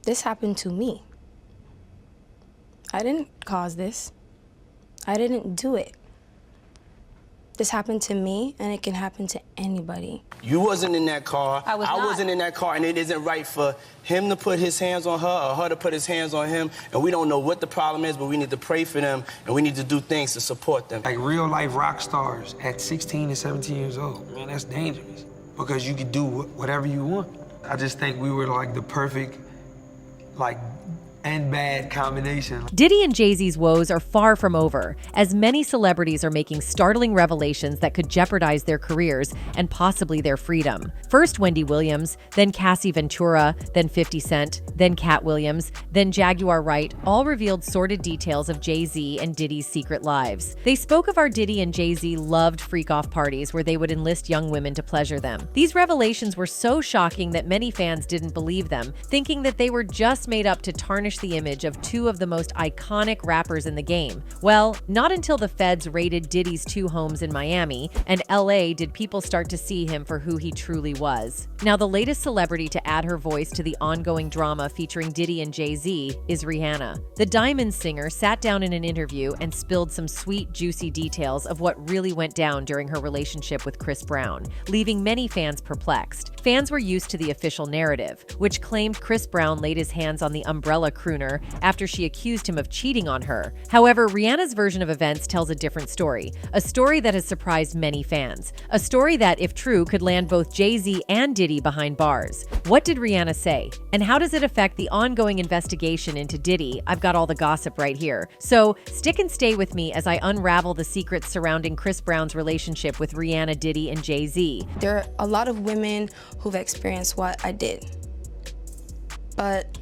This happened to me. I didn't cause this. I didn't do it. This happened to me, and it can happen to anybody. You wasn't in that car. I wasn't in that car, and it isn't right for him to put his hands on her or her to put his hands on him. And we don't know what the problem is, but we need to pray for them, and we need to do things to support them. Like real life rock stars at 16 and 17 years old, man, that's dangerous. Because you could do whatever you want. I just think we were like the perfect, like, and bad combination. Diddy and Jay Z's woes are far from over, as many celebrities are making startling revelations that could jeopardize their careers and possibly their freedom. First Wendy Williams, then Cassie Ventura, then 50 Cent, then Cat Williams, then Jaguar Wright, all revealed sordid details of Jay Z and Diddy's secret lives. They spoke of our Diddy and Jay Z loved freak-off parties where they would enlist young women to pleasure them. These revelations were so shocking that many fans didn't believe them, thinking that they were just made up to tarnish the image of two of the most iconic rappers in the game. Well, not until the feds raided Diddy's two homes in Miami and LA did people start to see him for who he truly was. Now, the latest celebrity to add her voice to the ongoing drama featuring Diddy and Jay Z is Rihanna. The Diamond singer sat down in an interview and spilled some sweet, juicy details of what really went down during her relationship with Chris Brown, leaving many fans perplexed. Fans were used to the official narrative, which claimed Chris Brown laid his hands on the umbrella crooner after she accused him of cheating on her. However, Rihanna's version of events tells a different story, a story that has surprised many fans, a story that, if true, could land both Jay Z and Diddy behind bars. What did Rihanna say? And how does it affect the ongoing investigation into Diddy? I've got all the gossip right here. So stick and stay with me as I unravel the secrets surrounding Chris Brown's relationship with Rihanna, Diddy, and Jay Z. There are a lot of women who've experienced what I did, but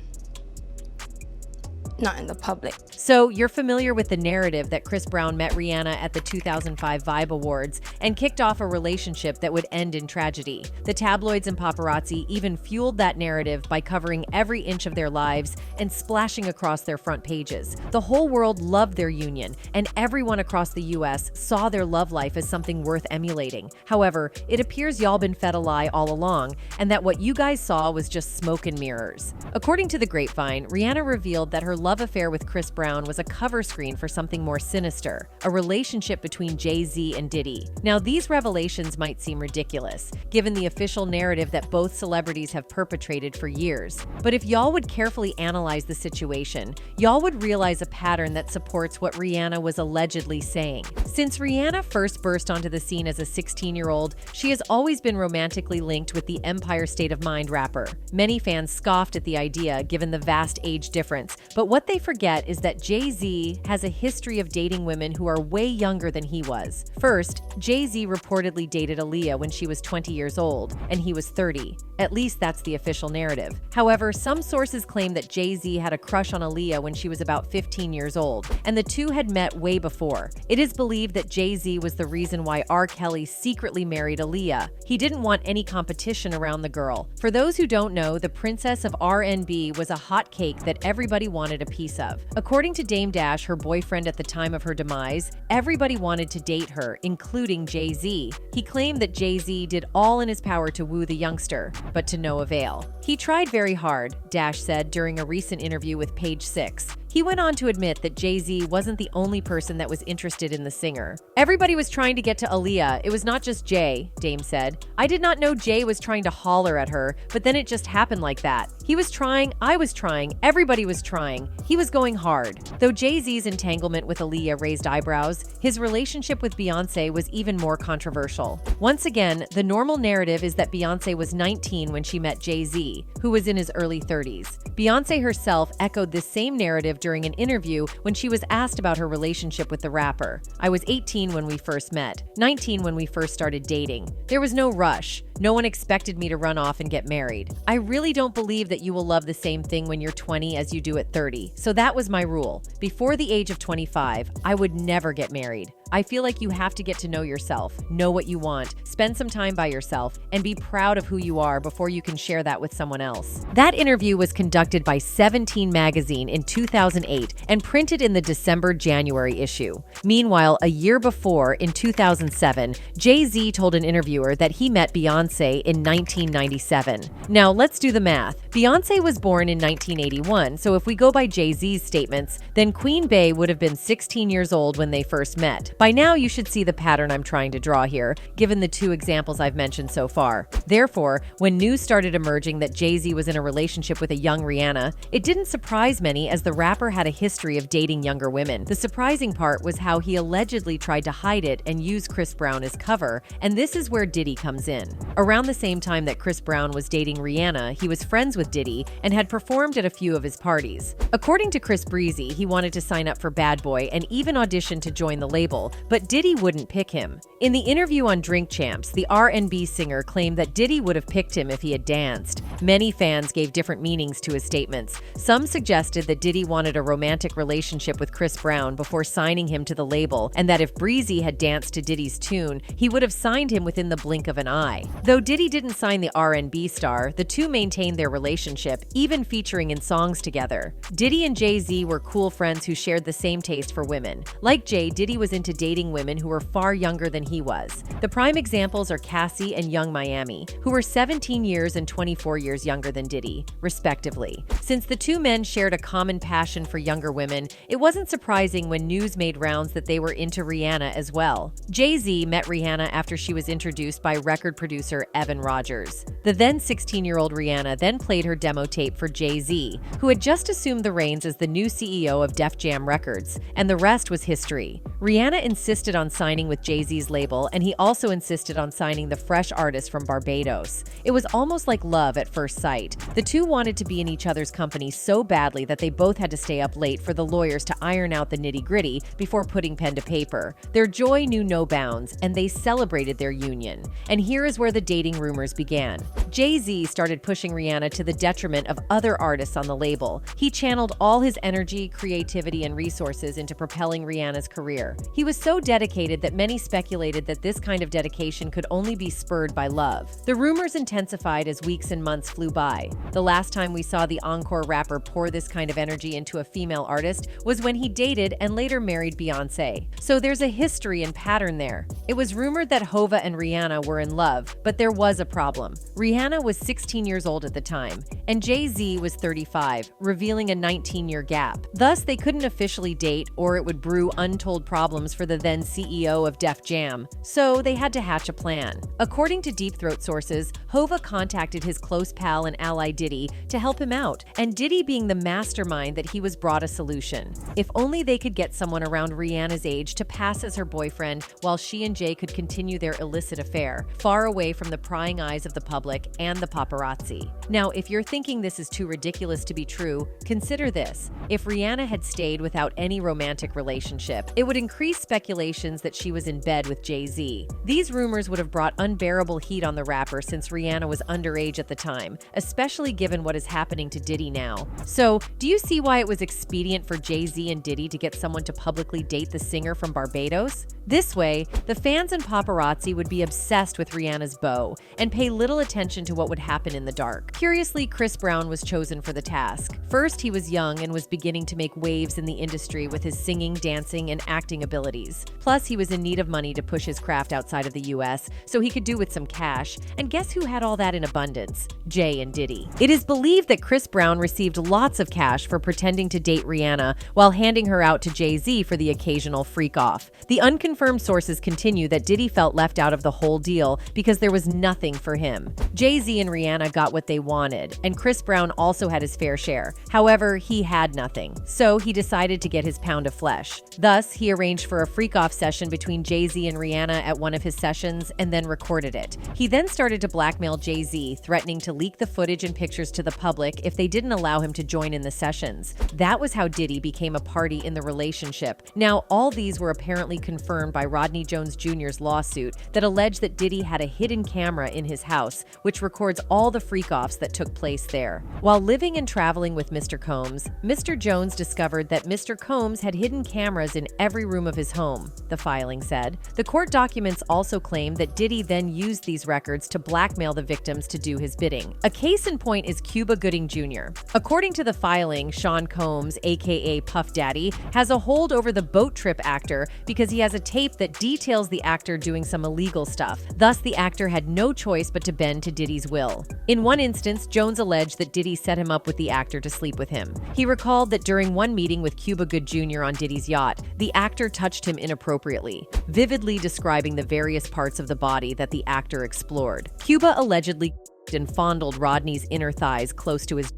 not in the public. So you're familiar with the narrative that Chris Brown met Rihanna at the 2005 Vibe Awards and kicked off a relationship that would end in tragedy. The tabloids and paparazzi even fueled that narrative by covering every inch of their lives and splashing across their front pages. The whole world loved their union, and everyone across the US saw their love life as something worth emulating. However, it appears y'all been fed a lie all along, and that what you guys saw was just smoke and mirrors. According to The Grapevine, Rihanna revealed that her love affair with Chris Brown was a cover screen for something more sinister, a relationship between Jay Z and Diddy. Now, these revelations might seem ridiculous, given the official narrative that both celebrities have perpetrated for years. But if y'all would carefully analyze the situation, y'all would realize a pattern that supports what Rihanna was allegedly saying. Since Rihanna first burst onto the scene as a 16-year-old, she has always been romantically linked with the Empire State of Mind rapper. Many fans scoffed at the idea, given the vast age difference, but what they forget is that Jay Z has a history of dating women who are way younger than he was. First, Jay Z reportedly dated Aaliyah when she was 20 years old, and he was 30. At least that's the official narrative. However, some sources claim that Jay Z had a crush on Aaliyah when she was about 15 years old, and the two had met way before. It is believed that Jay Z was the reason why R. Kelly secretly married Aaliyah. He didn't want any competition around the girl. For those who don't know, the princess of R&B was a hot cake that everybody wanted a piece of. According to Dame Dash, her boyfriend at the time of her demise, everybody wanted to date her, including Jay Z. He claimed that Jay Z did all in his power to woo the youngster, but to no avail. He tried very hard, Dash said during a recent interview with Page 6. He went on to admit that Jay Z wasn't the only person that was interested in the singer. Everybody was trying to get to Aaliyah. It was not just Jay, Dame said. I did not know Jay was trying to holler at her, but then it just happened like that. He was trying, I was trying, everybody was trying. He was going hard. Though Jay Z's entanglement with Aaliyah raised eyebrows, his relationship with Beyoncé was even more controversial. Once again, the normal narrative is that Beyoncé was 19 when she met Jay Z, who was in his early 30s. Beyoncé herself echoed this same narrative during an interview when she was asked about her relationship with the rapper. I was 18 when we first met, 19 when we first started dating. There was no rush. No one expected me to run off and get married. I really don't believe that you will love the same thing when you're 20 as you do at 30. So that was my rule. Before the age of 25, I would never get married. I feel like you have to get to know yourself, know what you want, spend some time by yourself, and be proud of who you are before you can share that with someone else. That interview was conducted by 17 magazine in 2008 and printed in the December-January issue. Meanwhile, a year before, in 2007, Jay Z told an interviewer that he met Beyoncé Beyonce in 1997. Now, let's do the math. Beyonce was born in 1981, so if we go by Jay Z's statements, then Queen Bey would have been 16 years old when they first met. By now, you should see the pattern I'm trying to draw here, given the two examples I've mentioned so far. Therefore, when news started emerging that Jay Z was in a relationship with a young Rihanna, it didn't surprise many as the rapper had a history of dating younger women. The surprising part was how he allegedly tried to hide it and use Chris Brown as cover, and this is where Diddy comes in. Around the same time that Chris Brown was dating Rihanna, he was friends with Diddy and had performed at a few of his parties. According to Chris Breezy, he wanted to sign up for Bad Boy and even auditioned to join the label, but Diddy wouldn't pick him. In the interview on Drink Champs, the R&B singer claimed that Diddy would have picked him if he had danced. Many fans gave different meanings to his statements. Some suggested that Diddy wanted a romantic relationship with Chris Brown before signing him to the label, and that if Breezy had danced to Diddy's tune, he would have signed him within the blink of an eye. Though Diddy didn't sign the R&B star, the two maintained their relationship, even featuring in songs together. Diddy and Jay Z were cool friends who shared the same taste for women. Like Jay, Diddy was into dating women who were far younger than he was. The prime examples are Cassie and Young Miami, who were 17 years and 24 years younger than Diddy, respectively. Since the two men shared a common passion for younger women, it wasn't surprising when news made rounds that they were into Rihanna as well. Jay Z met Rihanna after she was introduced by record producer Evan Rogers. The then 16-year-old Rihanna then played her demo tape for Jay Z, who had just assumed the reins as the new CEO of Def Jam Records, and the rest was history. Rihanna insisted on signing with Jay Z's label, and he also insisted on signing the fresh artist from Barbados. It was almost like love at first sight. The two wanted to be in each other's company so badly that they both had to stay up late for the lawyers to iron out the nitty-gritty before putting pen to paper. Their joy knew no bounds, and they celebrated their union. And here is where the dating rumors began. Jay Z started pushing Rihanna to the detriment of other artists on the label. He channeled all his energy, creativity, and resources into propelling Rihanna's career. He was so dedicated that many speculated that this kind of dedication could only be spurred by love. The rumors intensified as weeks and months flew by. The last time we saw the encore rapper pour this kind of energy into a female artist was when he dated and later married Beyonce. So there's a history and pattern there. It was rumored that Hova and Rihanna were in love, but there was a problem. Rihanna was 16 years old at the time, and Jay Z was 35, revealing a 19-year gap. Thus, they couldn't officially date, or it would brew untold problems for the then CEO of Def Jam. So they had to hatch a plan. According to Deep Throat sources, Hova contacted his close pal and ally Diddy to help him out, and Diddy, being the mastermind that he was, brought a solution. If only they could get someone around Rihanna's age to pass as her boyfriend while she and Jay could continue their illicit affair, far away from the prying eyes of the public and the paparazzi. Now, if you're thinking this is too ridiculous to be true, consider this. If Rihanna had stayed without any romantic relationship, it would increase speculations that she was in bed with Jay Z. These rumors would have brought unbearable heat on the rapper since Rihanna was underage at the time, especially given what is happening to Diddy now. So, do you see why it was expedient for Jay Z and Diddy to get someone to publicly date the singer from Barbados? This way, the fans and paparazzi would be obsessed with Rihanna's beau and pay little attention to what would happen in the dark. Curiously, Chris Brown was chosen for the task. First, he was young and was beginning to make waves in the industry with his singing, dancing, and acting abilities. Plus, he was in need of money to push his craft outside of the US, so he could do with some cash. And guess who had all that in abundance? Jay and Diddy. It is believed that Chris Brown received lots of cash for pretending to date Rihanna while handing her out to Jay Z for the occasional freak-off. The unconfirmed sources continue that Diddy felt left out of the whole deal because there was nothing for him. Jay Z and Rihanna got what they wanted, and Chris Brown also had his fair share. However, he had nothing, so he decided to get his pound of flesh. Thus, he arranged for a freak-off session between Jay Z and Rihanna at one of his sessions and then recorded it. He then started to blackmail Jay Z, threatening to leak the footage and pictures to the public if they didn't allow him to join in the sessions. That was how Diddy became a party in the relationship. Now, all these were apparently confirmed by Rodney Jones Jr.'s lawsuit that alleged that Diddy had a hidden camera in his house, which records all the freak-offs that took place there. While living and traveling with Mr. Combs, Mr. Jones discovered that Mr. Combs had hidden cameras in every room of his home, the filing said. The court documents also claim that Diddy then used these records to blackmail the victims to do his bidding. A case in point is Cuba Gooding Jr. According to the filing, Sean Combs, aka Puff Daddy, has a hold over the boat trip actor because he has a tape that details the actor doing some illegal stuff. Thus, the actor had no choice but to bend to Diddy's will. In one instance, Jones alleged that Diddy set him up with the actor to sleep with him. He recalled that during one meeting with Cuba Gooding Jr. on Diddy's yacht, the actor touched him inappropriately, vividly describing the various parts of the body that the actor explored. Cuba allegedly and fondled Rodney's inner thighs close to his.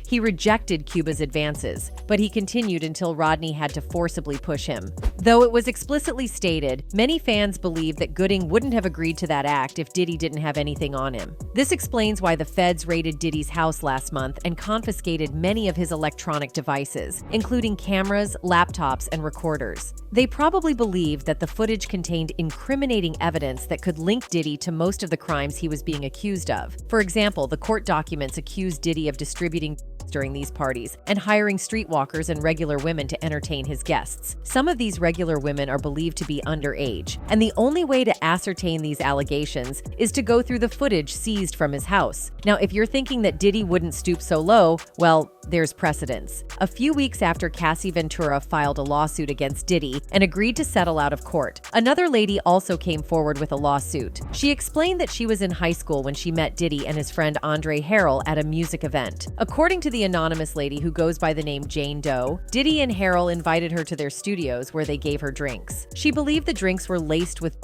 He rejected Cuba's advances, but he continued until Rodney had to forcibly push him. Though it was explicitly stated, many fans believe that Gooding wouldn't have agreed to that act if Diddy didn't have anything on him. This explains why the feds raided Diddy's house last month and confiscated many of his electronic devices, including cameras, laptops, and recorders. They probably believed that the footage contained incriminating evidence that could link Diddy to most of the crimes he was being accused of. For example, the court documents accused Diddy of distributing during these parties and hiring streetwalkers and regular women to entertain his guests. Some of these regular women are believed to be underage, and the only way to ascertain these allegations is to go through the footage seized from his house. Now, if you're thinking that Diddy wouldn't stoop so low, well, there's precedence. A few weeks after Cassie Ventura filed a lawsuit against Diddy and agreed to settle out of court, another lady also came forward with a lawsuit. She explained that she was in high school when she met Diddy and his friend Andre Harrell at a music event. According to the anonymous lady who goes by the name Jane Doe, Diddy and Harrell invited her to their studios where they gave her drinks. She believed the drinks were laced with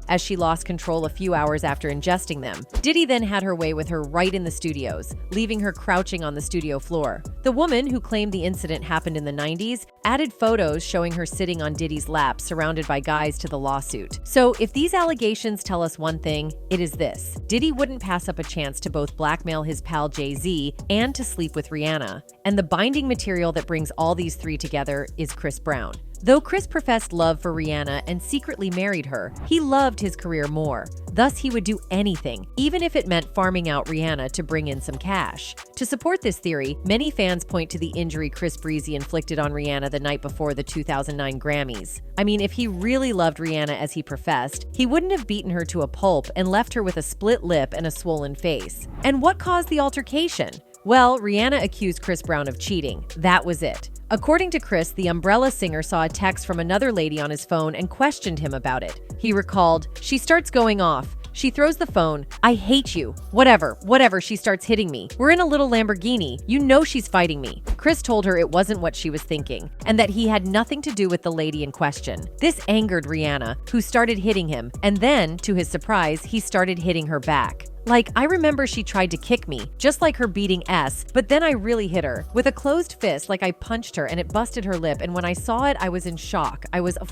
as she lost control a few hours after ingesting them. Diddy then had her way with her right in the studios, leaving her crouching on the studio floor. The woman, who claimed the incident happened in the 90s, added photos showing her sitting on Diddy's lap surrounded by guys to the lawsuit. So if these allegations tell us one thing, it is this: Diddy wouldn't pass up a chance to both blackmail his pal Jay Z and to sleep with Rihanna. And the binding material that brings all these three together is Chris Brown. Though Chris professed love for Rihanna and secretly married her, he loved his career more. Thus, he would do anything, even if it meant farming out Rihanna to bring in some cash. To support this theory, many fans point to the injury Chris Breezy inflicted on Rihanna the night before the 2009 Grammys. I mean, if he really loved Rihanna as he professed, he wouldn't have beaten her to a pulp and left her with a split lip and a swollen face. And what caused the altercation? Well, Rihanna accused Chris Brown of cheating. That was it. According to Chris, the Umbrella singer saw a text from another lady on his phone and questioned him about it. He recalled, "She starts going off. She throws the phone. I hate you. Whatever, she starts hitting me. We're in a little Lamborghini. You know she's fighting me." Chris told her it wasn't what she was thinking, and that he had nothing to do with the lady in question. This angered Rihanna, who started hitting him, and then, to his surprise, he started hitting her back. Like, I remember she tried to kick me, just like her beating S, but then I really hit her. With a closed fist, like I punched her and it busted her lip, and when I saw it, I was in shock.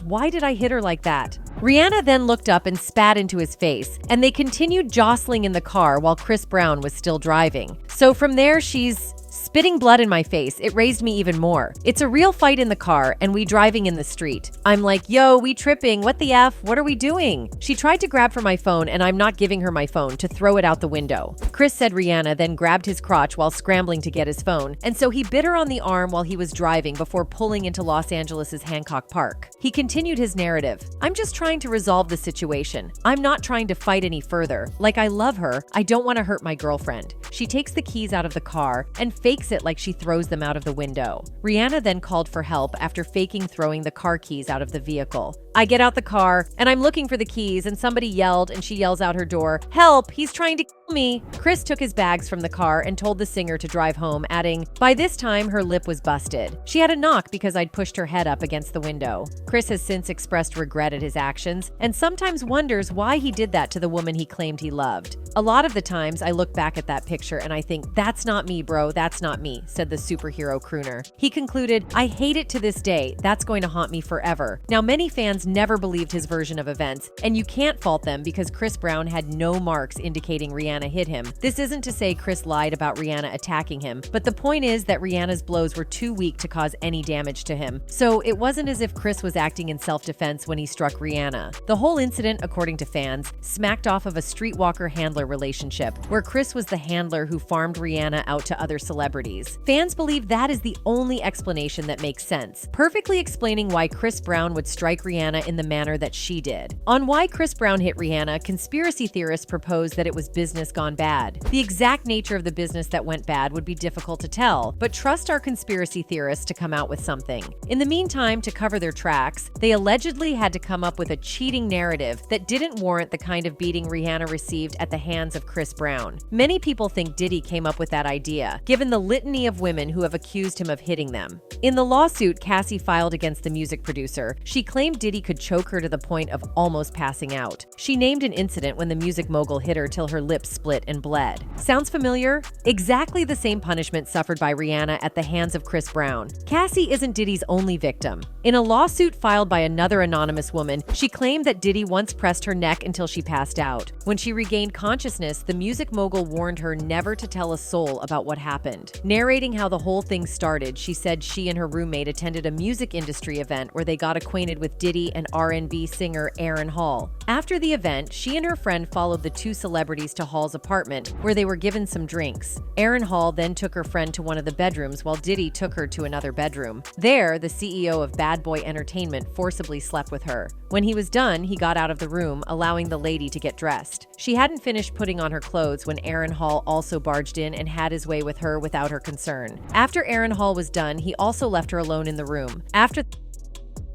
Why did I hit her like that? Rihanna then looked up and spat into his face, and they continued jostling in the car while Chris Brown was still driving. So from there, she's spitting blood in my face. It raised me even more. It's a real fight in the car, and we driving in the street. I'm like, yo, we tripping, what the F, what are we doing? She tried to grab for my phone, and I'm not giving her my phone, to throw it out the window. Chris said Rihanna then grabbed his crotch while scrambling to get his phone, and so he bit her on the arm while he was driving before pulling into Los Angeles' Hancock Park. He continued his narrative. "I'm just trying to resolve the situation. I'm not trying to fight any further. Like, I love her. I don't want to hurt my girlfriend." She takes the keys out of the car and fakes it like she throws them out of the window. Rihanna then called for help after faking throwing the car keys out of the vehicle. I get out the car, and I'm looking for the keys, and somebody yelled, and she yells out her door, "Help, he's trying to kill me." Chris took his bags from the car and told the singer to drive home, adding, "By this time, her lip was busted. She had a knock because I'd pushed her head up against the window." Chris has since expressed regret at his actions, and sometimes wonders why he did that to the woman he claimed he loved. "A lot of the times, I look back at that picture and I think, that's not me, bro, that's not me," said the superhero crooner. He concluded, "I hate it to this day. That's going to haunt me forever." Now, many fans never believed his version of events, and you can't fault them because Chris Brown had no marks indicating Rihanna hit him. This isn't to say Chris lied about Rihanna attacking him, but the point is that Rihanna's blows were too weak to cause any damage to him. So it wasn't as if Chris was acting in self-defense when he struck Rihanna. The whole incident, according to fans, smacked off of a streetwalker-handler relationship, where Chris was the handler who farmed Rihanna out to other celebrities. Fans believe that is the only explanation that makes sense, perfectly explaining why Chris Brown would strike Rihanna in the manner that she did. On why Chris Brown hit Rihanna, conspiracy theorists propose that it was business business gone bad. The exact nature of the business that went bad would be difficult to tell, but trust our conspiracy theorists to come out with something. In the meantime, to cover their tracks, they allegedly had to come up with a cheating narrative that didn't warrant the kind of beating Rihanna received at the hands of Chris Brown. Many people think Diddy came up with that idea, given the litany of women who have accused him of hitting them. In the lawsuit Cassie filed against the music producer, she claimed Diddy could choke her to the point of almost passing out. She named an incident when the music mogul hit her till her lips split and bled. Sounds familiar? Exactly the same punishment suffered by Rihanna at the hands of Chris Brown. Cassie isn't Diddy's only victim. In a lawsuit filed by another anonymous woman, she claimed that Diddy once pressed her neck until she passed out. When she regained consciousness, the music mogul warned her never to tell a soul about what happened. Narrating how the whole thing started, she said she and her roommate attended a music industry event where they got acquainted with Diddy and R&B singer Aaron Hall. After the event, she and her friend followed the two celebrities to Hall's apartment, where they were given some drinks. Aaron Hall then took her friend to one of the bedrooms while Diddy took her to another bedroom. There, the CEO of Bad Boy Entertainment forcibly slept with her. When he was done, he got out of the room, allowing the lady to get dressed. She hadn't finished putting on her clothes when Aaron Hall also barged in and had his way with her without her concern. After Aaron Hall was done, he also left her alone in the room. After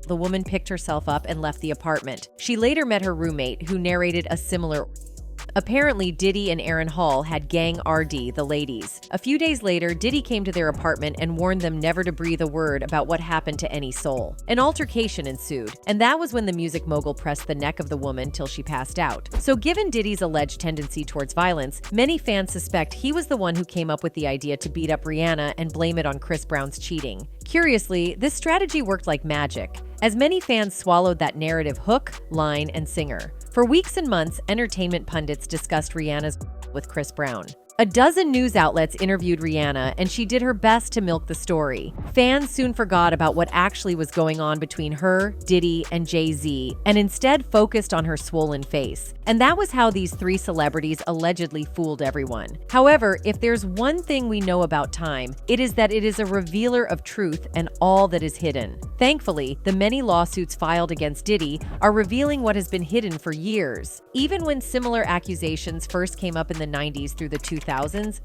the woman picked herself up and left the apartment. She later met her roommate, who narrated a similar. Apparently, Diddy and Aaron Hall had gang RD the ladies. A few days later, Diddy came to their apartment and warned them never to breathe a word about what happened to any soul. An altercation ensued, and that was when the music mogul pressed the neck of the woman till she passed out. So given Diddy's alleged tendency towards violence, many fans suspect he was the one who came up with the idea to beat up Rihanna and blame it on Chris Brown's cheating. Curiously, this strategy worked like magic, as many fans swallowed that narrative hook, line, and singer. For weeks and months, entertainment pundits discussed Rihanna's with Chris Brown. A dozen news outlets interviewed Rihanna, and she did her best to milk the story. Fans soon forgot about what actually was going on between her, Diddy, and Jay Z, and instead focused on her swollen face. And that was how these three celebrities allegedly fooled everyone. However, if there's one thing we know about time, it is that it is a revealer of truth and all that is hidden. Thankfully, the many lawsuits filed against Diddy are revealing what has been hidden for years. Even when similar accusations first came up in the 90s through the 2000s,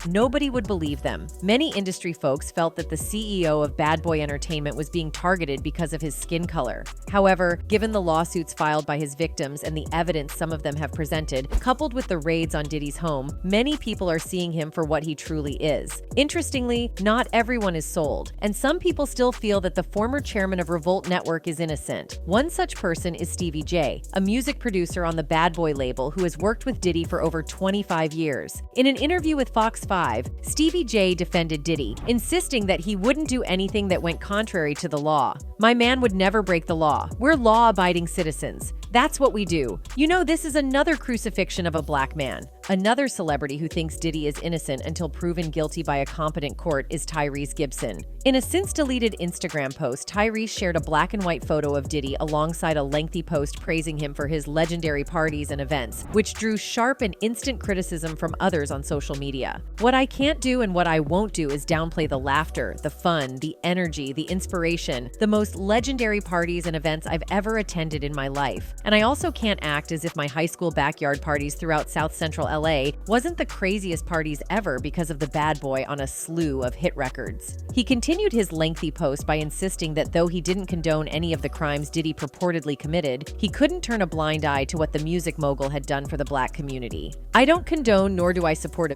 nobody would believe them. Many industry folks felt that the CEO of Bad Boy Entertainment was being targeted because of his skin color. However, given the lawsuits filed by his victims and the evidence some of them have presented, coupled with the raids on Diddy's home, many people are seeing him for what he truly is. Interestingly, not everyone is sold, and some people still feel that the former chairman of Revolt Network is innocent. One such person is Diddy-Jay, a music producer on the Bad Boy label who has worked with Diddy for over 25 years. In an interview with Fox 5, Diddy-Jay defended Diddy, insisting that he wouldn't do anything that went contrary to the law. "My man would never break the law. We're law-abiding citizens. That's what we do. You know, this is another crucifixion of a black man." Another celebrity who thinks Diddy is innocent until proven guilty by a competent court is Tyrese Gibson. In a since-deleted Instagram post, Tyrese shared a black and white photo of Diddy alongside a lengthy post praising him for his legendary parties and events, which drew sharp and instant criticism from others on social media. What I can't do and what I won't do is downplay the laughter, the fun, the energy, the inspiration, the most legendary parties and events I've ever attended in my life. And I also can't act as if my high school backyard parties throughout South Central LA wasn't the craziest parties ever because of the Bad Boy on a slew of hit records. He continued his lengthy post by insisting that though he didn't condone any of the crimes Diddy purportedly committed, he couldn't turn a blind eye to what the music mogul had done for the black community. "I don't condone nor do I support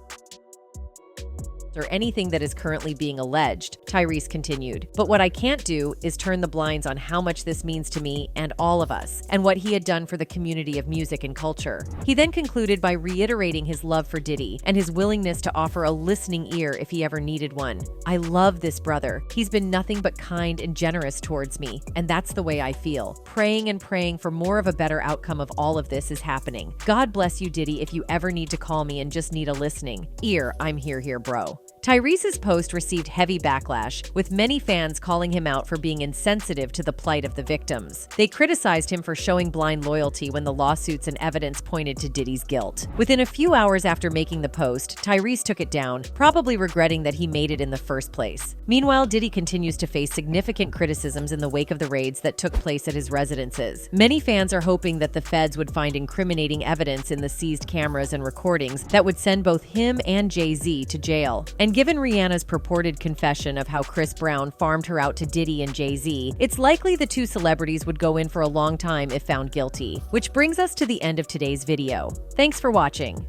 or anything that is currently being alleged," Tyrese continued. "But what I can't do is turn the blinds on how much this means to me and all of us, and what he had done for the community of music and culture." He then concluded by reiterating his love for Diddy and his willingness to offer a listening ear if he ever needed one. "I love this brother. He's been nothing but kind and generous towards me, and that's the way I feel. Praying and praying for more of a better outcome of all of this is happening. God bless you, Diddy, if you ever need to call me and just need a listening ear, I'm here, bro." Tyrese's post received heavy backlash, with many fans calling him out for being insensitive to the plight of the victims. They criticized him for showing blind loyalty when the lawsuits and evidence pointed to Diddy's guilt. Within a few hours after making the post, Tyrese took it down, probably regretting that he made it in the first place. Meanwhile, Diddy continues to face significant criticisms in the wake of the raids that took place at his residences. Many fans are hoping that the feds would find incriminating evidence in the seized cameras and recordings that would send both him and Jay Z to jail. And given Rihanna's purported confession of how Chris Brown farmed her out to Diddy and Jay Z, it's likely the two celebrities would go in for a long time if found guilty. Which brings us to the end of today's video. Thanks for watching.